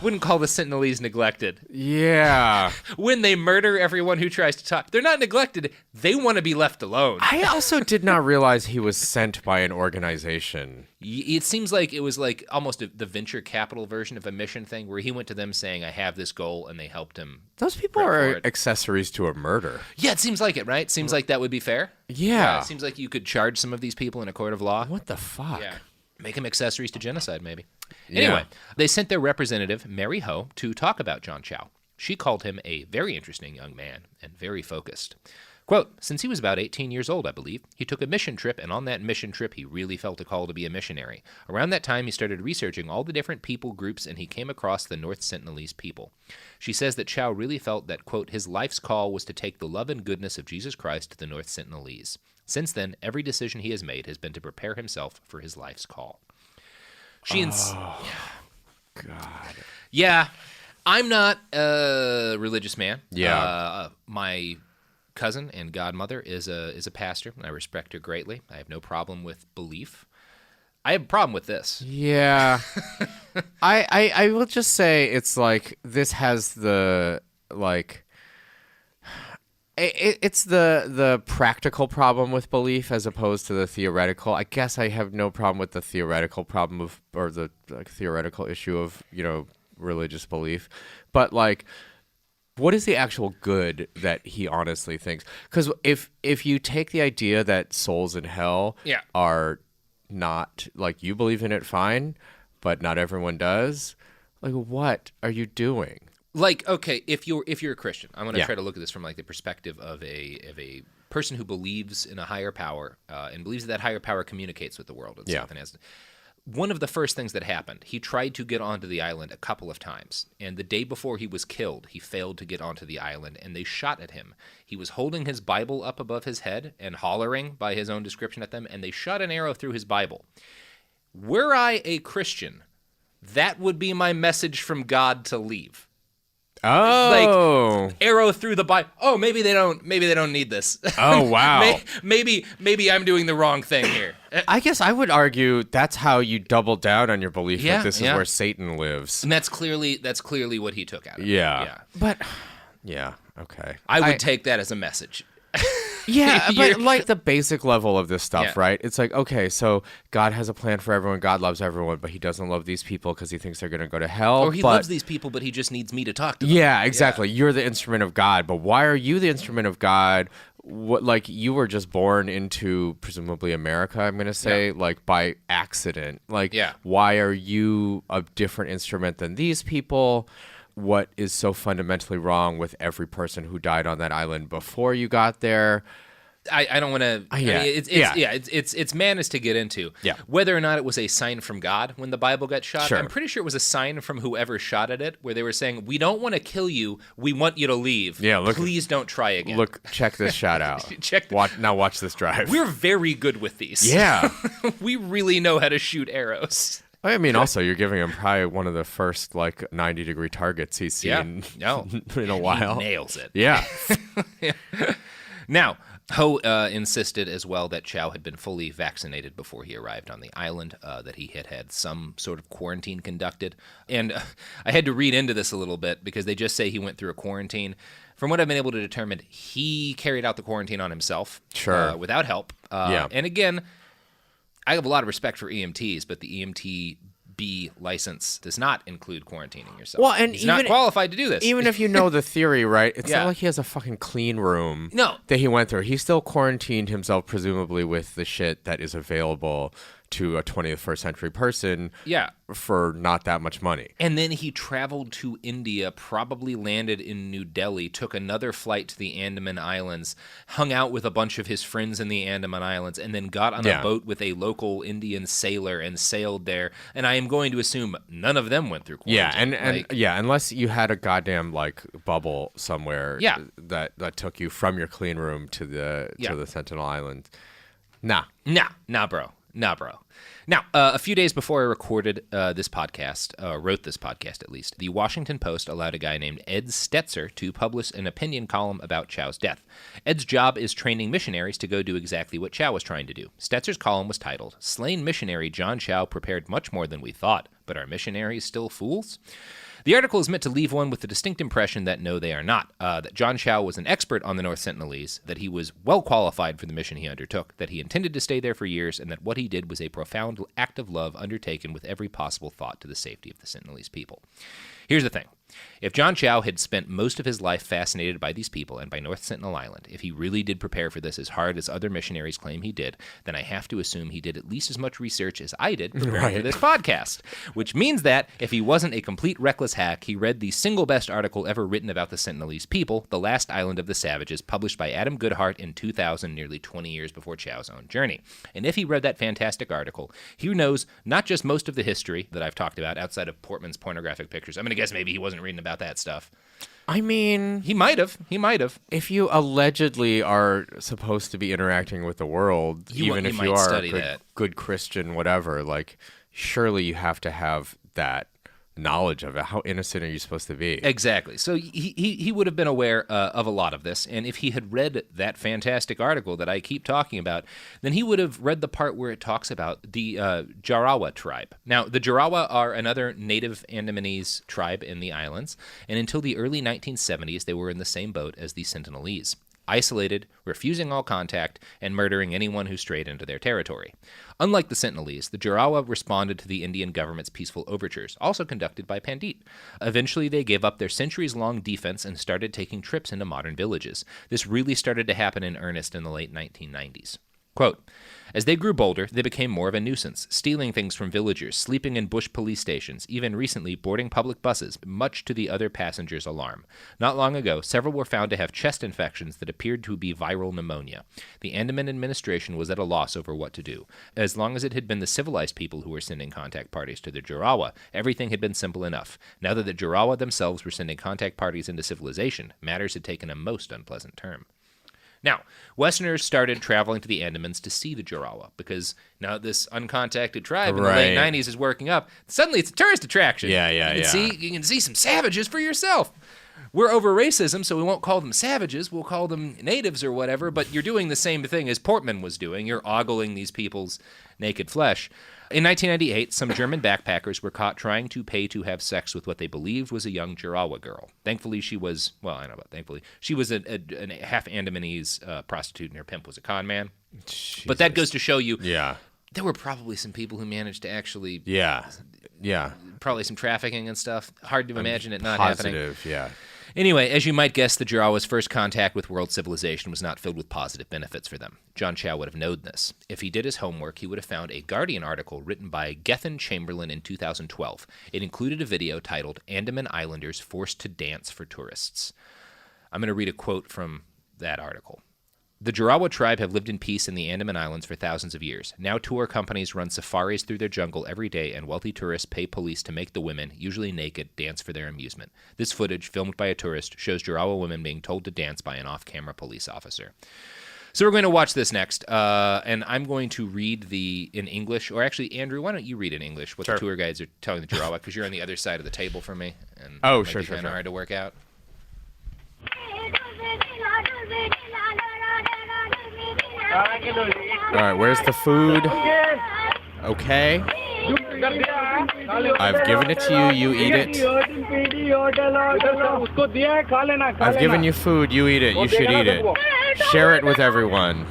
Wouldn't call the Sentinelese neglected. Yeah. When they murder everyone who tries to talk, they're not neglected. They want to be left alone. I also did not realize he was sent by an organization. It seems like it was like almost the venture capital version of a mission thing where he went to them saying, I have this goal, and they helped him. Those people are accessories to a murder. Yeah, it seems like it, right? Seems like that would be fair. Yeah. It seems like you could charge some of these people in a court of law. What the fuck? Yeah. Make them accessories to genocide, maybe. Anyway, they sent their representative, Mary Ho, to talk about John Chow. She called him a very interesting young man and very focused. Quote, since he was about 18 years old, I believe, he took a mission trip, and on that mission trip, he really felt a call to be a missionary. Around that time, he started researching all the different people groups, and he came across the North Sentinelese people. She says that Chow really felt that, quote, his life's call was to take the love and goodness of Jesus Christ to the North Sentinelese. Since then, every decision he has made has been to prepare himself for his life's call. God. Yeah, I'm not a religious man. Yeah. My cousin and godmother is a pastor, and I respect her greatly. I have no problem with belief. I have a problem with this. Yeah. I will just say it's like this has the like it's the practical problem with belief as opposed to the theoretical. I guess I have no problem with the theoretical problem of or the theoretical issue of, religious belief. But like what is the actual good that he honestly thinks? Because if you take the idea that souls in hell are not, like, you believe in it, fine, but not everyone does, like, what are you doing? Like, okay, if you're a Christian, I'm going to try to look at this from like the perspective of a person who believes in a higher power and believes that higher power communicates with the world and stuff. And one of the first things that happened, he tried to get onto the island a couple of times, and the day before he was killed, he failed to get onto the island, and they shot at him. He was holding his Bible up above his head and hollering by his own description at them, and they shot an arrow through his Bible. Were I a Christian, that would be my message from God to leave. Oh, like arrow through the Bible. Oh, maybe they don't need this. Oh, wow. maybe I'm doing the wrong thing here. I guess I would argue that's how you double down on your belief that this is where Satan lives. And that's clearly what he took out of it. Yeah. But okay. I would take that as a message. Yeah, but like the basic level of this stuff, right? It's like, okay, so God has a plan for everyone. God loves everyone, but he doesn't love these people because he thinks they're going to go to hell. Or he loves these people, but he just needs me to talk to them. Yeah, exactly. You're the instrument of God, but why are you the instrument of God? What, like, you were just born into presumably America, I'm going to say, like by accident. Like, why are you a different instrument than these people? What is so fundamentally wrong with every person who died on that island before you got there? I don't want to. It's madness to get into. Yeah. Whether or not it was a sign from God when the Bible got shot, I'm pretty sure it was a sign from whoever shot at it, where they were saying, "We don't want to kill you. We want you to leave. Yeah, please don't try again. Look, check this shot out. Watch this drive. We're very good with these. Yeah, we really know how to shoot arrows." I mean, also, you're giving him probably one of the first, 90-degree targets he's seen in a while. He nails it. Yeah. Now, Ho insisted as well that Chow had been fully vaccinated before he arrived on the island, that he had some sort of quarantine conducted. And I had to read into this a little bit because they just say he went through a quarantine. From what I've been able to determine, he carried out the quarantine on himself without help. And again, I have a lot of respect for EMTs, but the EMT B license does not include quarantining yourself. Well, and he's not qualified to do this. Even if you know the theory, right? It's Yeah. not like he has a fucking clean room No. that he went through. He still quarantined himself, presumably with the shit that is available to a 21st century person Yeah. for not that much money. And then he traveled to India, probably landed in New Delhi, took another flight to the Andaman Islands, hung out with a bunch of his friends in the Andaman Islands, and then got on a boat with a local Indian sailor and sailed there. And I am going to assume none of them went through quarantine. Unless you had a goddamn like bubble somewhere Yeah. that took you from your clean room to the Sentinel Island. Nah, bro. Now, a few days before I recorded this podcast, wrote this podcast at least, the Washington Post allowed a guy named Ed Stetzer to publish an opinion column about Chow's death. Ed's job is training missionaries to go do exactly what Chow was trying to do. Stetzer's column was titled, "Slain Missionary John Chow Prepared Much More Than We Thought, But Are Missionaries Still Fools?" The article is meant to leave one with the distinct impression that no, they are not, that John Chow was an expert on the North Sentinelese, that he was well qualified for the mission he undertook, that he intended to stay there for years, and that what he did was a profound act of love undertaken with every possible thought to the safety of the Sentinelese people. Here's the thing. If John Chow had spent most of his life fascinated by these people and by North Sentinel Island, if he really did prepare for this as hard as other missionaries claim he did, then I have to assume he did at least as much research as I did preparing for this podcast. Which means that if he wasn't a complete reckless hack, he read the single best article ever written about the Sentinelese people, The Last Island of the Savages, published by Adam Goodhart in 2000, nearly 20 years before Chow's own journey. And if he read that fantastic article, he knows not just most of the history that I've talked about outside of Portman's pornographic pictures. I'm going to guess maybe he wasn't reading about that stuff. I mean, he might have. If you allegedly are supposed to be interacting with the world, even if you are a good Christian, whatever, like, surely you have to have that knowledge of it. How innocent are you supposed to be? Exactly. So he would have been aware of a lot of this, and if he had read that fantastic article that I keep talking about, then he would have read the part where it talks about the Jarawa tribe. Now, the Jarawa are another native Andamanese tribe in the islands, and until the early 1970s, they were in the same boat as the Sentinelese. Isolated, refusing all contact, and murdering anyone who strayed into their territory. Unlike the Sentinelese, the Jarawa responded to the Indian government's peaceful overtures, also conducted by Pandit. Eventually, they gave up their centuries-long defense and started taking trips into modern villages. This really started to happen in earnest in the late 1990s. Quote, "As they grew bolder, they became more of a nuisance, stealing things from villagers, sleeping in bush police stations, even recently boarding public buses, much to the other passengers' alarm. Not long ago, several were found to have chest infections that appeared to be viral pneumonia. The Andaman administration was at a loss over what to do. As long as it had been the civilized people who were sending contact parties to the Jarawa, everything had been simple enough. Now that the Jarawa themselves were sending contact parties into civilization, matters had taken a most unpleasant turn." Now, Westerners started traveling to the Andamans to see the Jarawa because now this uncontacted tribe in the late 90s is working up. Suddenly, it's a tourist attraction. You can see some savages for yourself. We're over racism, so we won't call them savages. We'll call them natives or whatever, but you're doing the same thing as Portman was doing. You're ogling these people's naked flesh. In 1998, some German backpackers were caught trying to pay to have sex with what they believed was a young Jarawa girl. Thankfully, she was, well, I don't know about thankfully, she was a half Andamanese prostitute, and her pimp was a con man. Jesus. But that goes to show you, there were probably some people who managed to actually, probably some trafficking and stuff. Hard to imagine it not happening. Anyway, as you might guess, the Jarawa's first contact with world civilization was not filled with positive benefits for them. John Chow would have known this. If he did his homework, he would have found a Guardian article written by Gethin Chamberlain in 2012. It included a video titled, "Andaman Islanders Forced to Dance for Tourists." I'm going to read a quote from that article. "The Jarawa tribe have lived in peace in the Andaman Islands for thousands of years. Now tour companies run safaris through their jungle every day, and wealthy tourists pay police to make the women, usually naked, dance for their amusement. This footage, filmed by a tourist, shows Jarawa women being told to dance by an off-camera police officer." So we're going to watch this next, and I'm going to read in English, or actually, Andrew, why don't you read in English what the tour guides are telling the Jarawa, because you're on the other side of the table from me, and it might be kind of hard to work out. All right, where's the food? Okay. I've given it to you, you eat it. I've given you food, you eat it, you should eat it. Share it with everyone.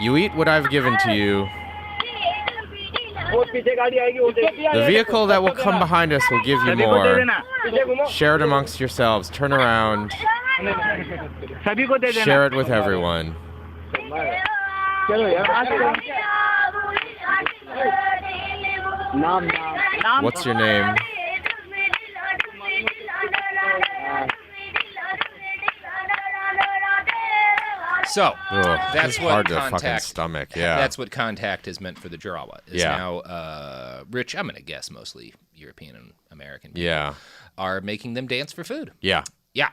You eat what I've given to you. The vehicle that will come behind us will give you more. Share it amongst yourselves. Turn around. Share it with everyone. What's your name? So that's it's what hard to fucking contact. stomach. Yeah, that's what contact is meant for the Jawa. Is Yeah. now rich. I'm gonna guess mostly European and American people Yeah. are making them dance for food. Yeah. Yeah,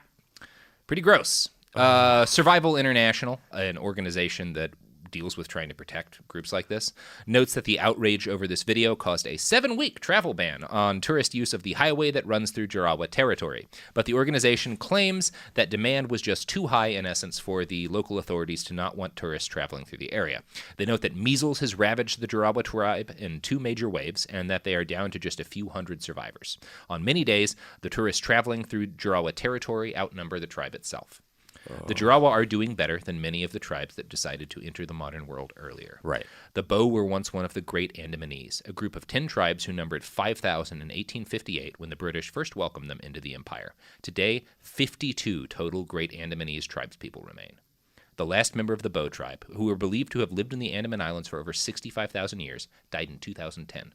pretty gross. Survival International, an organization that deals with trying to protect groups like this, notes that the outrage over this video caused a 7-week travel ban on tourist use of the highway that runs through Jarawa territory. But the organization claims that demand was just too high, in essence, for the local authorities to not want tourists traveling through the area. They note that measles has ravaged the Jarawa tribe in 2 major waves, and that they are down to just a few hundred survivors. On many days, the tourists traveling through Jarawa territory outnumber the tribe itself. The Jarawa are doing better than many of the tribes that decided to enter the modern world earlier. Right. The Bo were once one of the great Andamanese, a group of 10 tribes who numbered 5,000 in 1858 when the British first welcomed them into the empire. Today, 52 total great Andamanese tribespeople remain. The last member of the Bo tribe, who were believed to have lived in the Andaman Islands for over 65,000 years, died in 2010.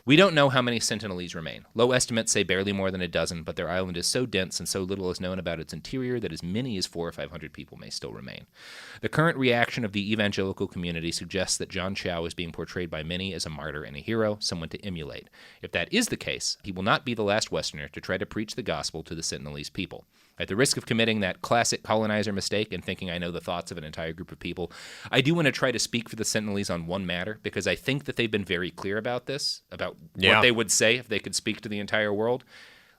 We don't know how many Sentinelese remain. Low estimates say barely more than a dozen, but their island is so dense and so little is known about its interior that as many as 400 or 500 people may still remain. The current reaction of the evangelical community suggests that John Chow is being portrayed by many as a martyr and a hero, someone to emulate. If that is the case, he will not be the last Westerner to try to preach the gospel to the Sentinelese people. At the risk of committing that classic colonizer mistake and thinking I know the thoughts of an entire group of people, I do want to try to speak for the Sentinelese on one matter, because I think that they've been very clear about this, about what they would say if they could speak to the entire world.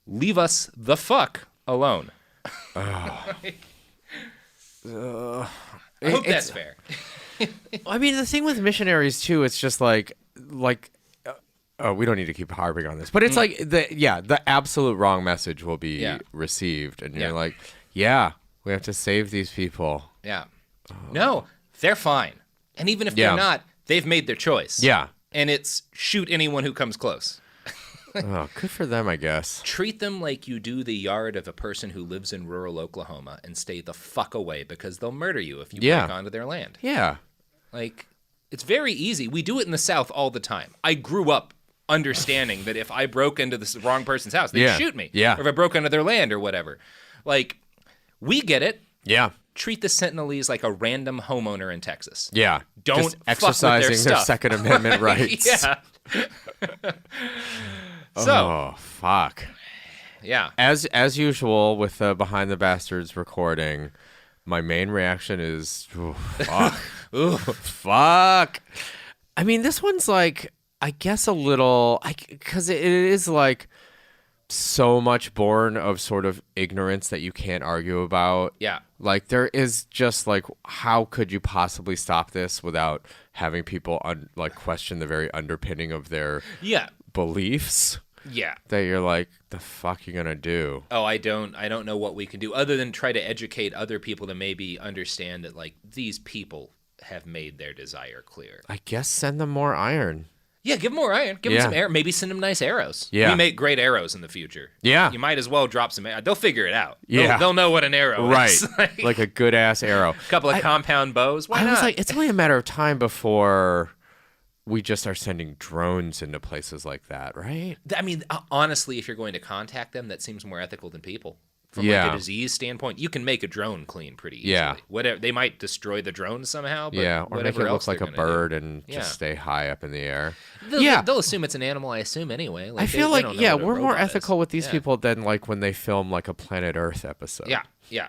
Leave us the fuck alone. I hope that's fair. I mean, the thing with missionaries, too, it's just like we don't need to keep harping on this, but it's like the absolute wrong message will be received, and you're like, we have to save these people. Yeah. No, they're fine. And even if they're not, they've made their choice. Yeah. And it's shoot anyone who comes close. Oh, good for them, I guess. Treat them like you do the yard of a person who lives in rural Oklahoma and stay the fuck away, because they'll murder you if you break onto their land. Yeah. Like, it's very easy. We do it in the South all the time. I grew up understanding that if I broke into the wrong person's house, they'd shoot me. Yeah. Or if I broke into their land or whatever. Like, we get it. Yeah. Treat the Sentinelese like a random homeowner in Texas. Yeah. Don't just fuck with exercising their stuff. Second Amendment rights. Yeah. Oh, fuck. Yeah. As usual with the Behind the Bastards recording, my main reaction is, fuck. Fuck. I mean, this one's like, I guess a little, because it is like so much born of sort of ignorance that you can't argue about. Yeah. Like, there is just like, how could you possibly stop this without having people question the very underpinning of their beliefs? Yeah. That you're like, the fuck you gonna do? Oh, I don't know what we can do other than try to educate other people to maybe understand that, like, these people have made their desire clear. I guess send them more iron. Yeah, give them more iron. Give them some arrow. Maybe send them nice arrows. Yeah. We make great arrows in the future. Yeah. You might as well drop some arrows. They'll figure it out. Yeah. They'll know what an arrow is. Like a good ass arrow. A couple of compound bows. Why not? I was like, it's only a matter of time before we just are sending drones into places like that, right? I mean, honestly, if you're going to contact them, that seems more ethical than people. From like a disease standpoint, you can make a drone clean pretty easily. Yeah. Whatever, they might destroy the drone somehow, but or make it look like a bird and just stay high up in the air. They'll assume it's an animal, I assume, anyway. Like, I feel like, we're more ethical with these Yeah. people than like when they film like a Planet Earth episode. Yeah.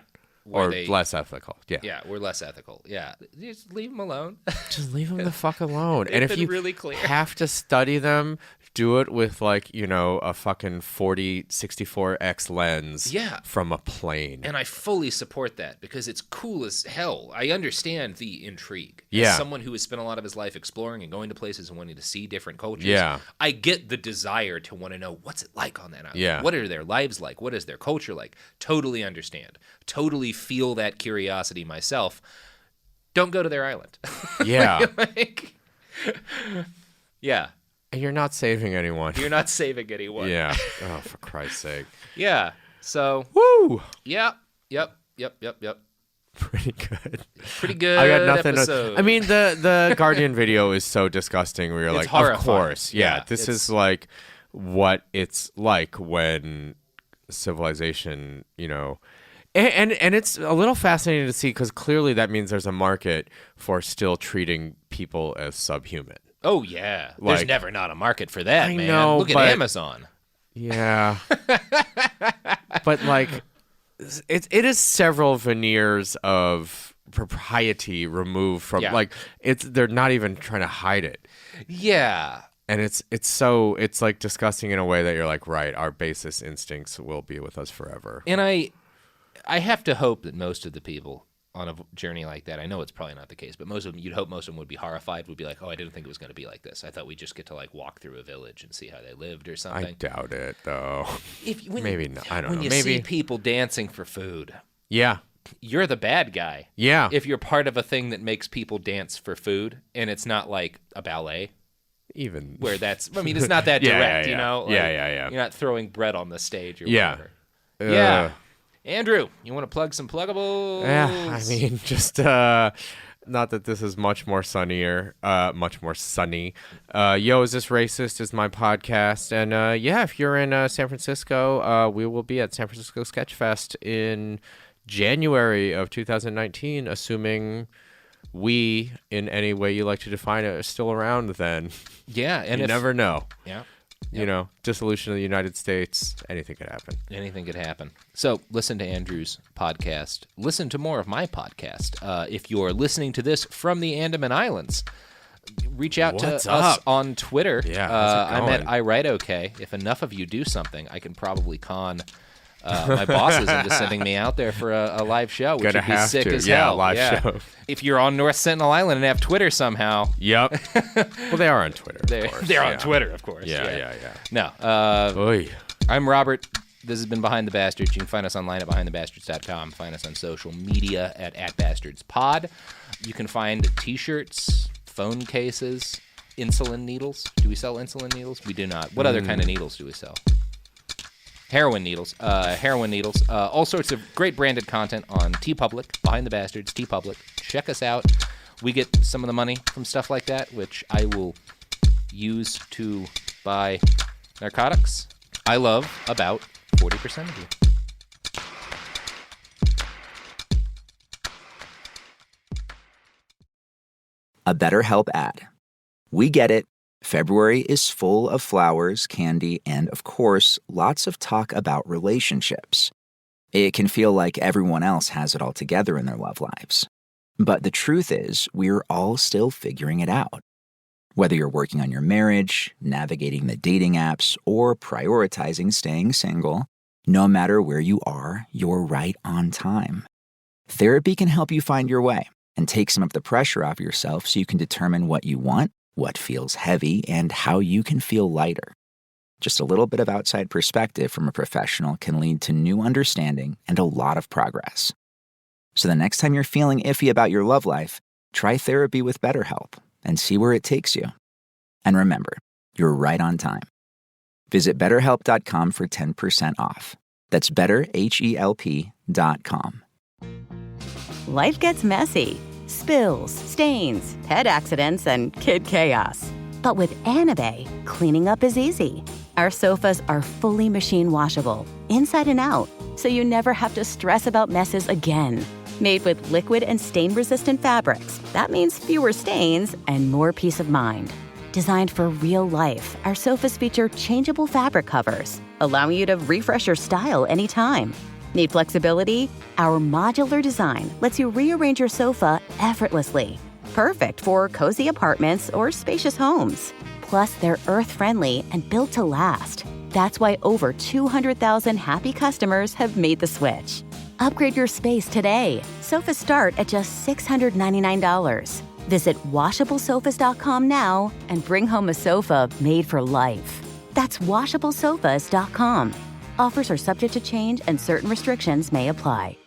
Or less ethical. Yeah, we're less ethical. Yeah. Just leave them alone. Just leave them the fuck alone. And They've if been you really clear. have to study them, do it with like, a fucking 40-64x lens from a plane. And I fully support that because it's cool as hell. I understand the intrigue. Yeah. As someone who has spent a lot of his life exploring and going to places and wanting to see different cultures, Yeah. I get the desire to want to know what's it like on that island. Yeah. What are their lives like? What is their culture like? Totally understand. Totally feel that curiosity myself. don't go to their island. Yeah. Yeah. And you're not saving anyone. You're not saving anyone. Yeah. Oh, for Christ's sake. Yeah. So. Woo. Yeah. Yep. Pretty good. Pretty good. I got nothing. Episode. I mean, the Guardian video is so disgusting. Where you're It's like, horrifying. of course, yeah. This it's- is like what it's like when civilization, and it's a little fascinating to see because clearly that means there's a market for still treating people as subhuman. Oh yeah. There's Like- never not a market for that, I man. know, Look at but- Amazon. Yeah. But like, it is several veneers of propriety removed from like they're not even trying to hide it. Yeah. And it's like disgusting in a way that you're like, right, our basest instincts will be with us forever. And I have to hope that most of the people on a journey like that, I know it's probably not the case, but you'd hope most of them would be horrified, would be like, oh, I didn't think it was going to be like this. I thought we'd just get to like walk through a village and see how they lived or something. I doubt it, though. Maybe not. I don't know. When you see people dancing for food, yeah, you're the bad guy. Yeah. If you're part of a thing that makes people dance for food and it's not like a ballet. Even where it's not that direct, you know? Like, yeah. You're not throwing bread on the stage or whatever. Yeah. Andrew, you want to plug some pluggables? Yeah, I mean, just not that this is much more sunny. Yo, Is This Racist is my podcast. And if you're in San Francisco, we will be at San Francisco Sketch Fest in January of 2019, assuming we, in any way you like to define it, are still around then. Yeah. And you never know. Yeah. Dissolution of the United States, anything could happen. Anything could happen. So listen to Andrew's podcast. Listen to more of my podcast. If you're listening to this from the Andaman Islands, reach out to us on Twitter. Yeah, I'm at iWriteOK. If enough of you do something, I can probably con my bosses into sending me out there for a live show, which would be sick as hell. Live show. If you're on North Sentinel Island and have Twitter somehow. Yep. Well, they are on Twitter. They're on Twitter, of course. Yeah. No. I'm Robert. This has been Behind the Bastards. You can find us online at behindthebastards.com. Find us on social media at @bastardspod. You can find T-shirts, phone cases, insulin needles. Do we sell insulin needles? We do not. What other kind of needles do we sell? Heroin needles. All sorts of great branded content on TeePublic, Behind the Bastards, TeePublic. Check us out. We get some of the money from stuff like that, which I will use to buy narcotics. I love about 40% of you. A BetterHelp ad. We get it. February is full of flowers, candy, and, of course, lots of talk about relationships. It can feel like everyone else has it all together in their love lives. But the truth is, we're all still figuring it out. Whether you're working on your marriage, navigating the dating apps, or prioritizing staying single, no matter where you are, you're right on time. Therapy can help you find your way and take some of the pressure off yourself so you can determine what you want, what feels heavy, and how you can feel lighter. Just a little bit of outside perspective from a professional can lead to new understanding and a lot of progress. So the next time you're feeling iffy about your love life, try therapy with BetterHelp and see where it takes you. And remember, you're right on time. Visit BetterHelp.com for 10% off. That's BetterHelp.com. Life gets messy. Spills, stains, pet accidents, and kid chaos. But with Anabay, cleaning up is easy. Our sofas are fully machine washable, inside and out, so you never have to stress about messes again. Made with liquid and stain-resistant fabrics, that means fewer stains and more peace of mind. Designed for real life, our sofas feature changeable fabric covers, allowing you to refresh your style anytime. Need flexibility? Our modular design lets you rearrange your sofa effortlessly. Perfect for cozy apartments or spacious homes. Plus, they're earth-friendly and built to last. That's why over 200,000 happy customers have made the switch. Upgrade your space today. Sofas start at just $699. Visit washablesofas.com now and bring home a sofa made for life. That's washablesofas.com. Offers are subject to change and certain restrictions may apply.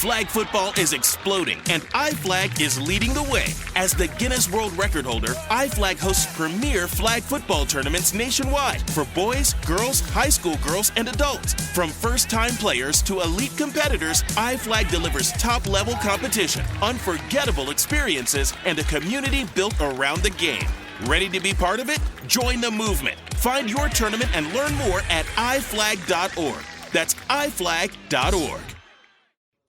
Flag football is exploding, and iFlag is leading the way. As the Guinness World Record holder, iFlag hosts premier flag football tournaments nationwide for boys, girls, high school girls, and adults. From first-time players to elite competitors, iFlag delivers top-level competition, unforgettable experiences, and a community built around the game. Ready to be part of it? Join the movement. Find your tournament and learn more at iflag.org. That's iflag.org.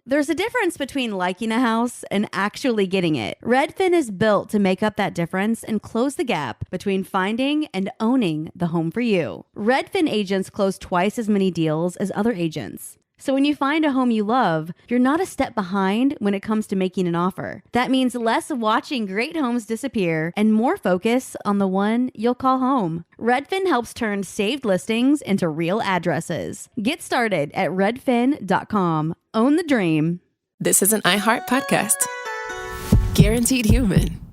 There's a difference between liking a house and actually getting it. Redfin is built to make up that difference and close the gap between finding and owning the home for you. Redfin agents close twice as many deals as other agents. So when you find a home you love, you're not a step behind when it comes to making an offer. That means less watching great homes disappear and more focus on the one you'll call home. Redfin helps turn saved listings into real addresses. Get started at redfin.com. Own the dream. This is an iHeart podcast. Guaranteed human.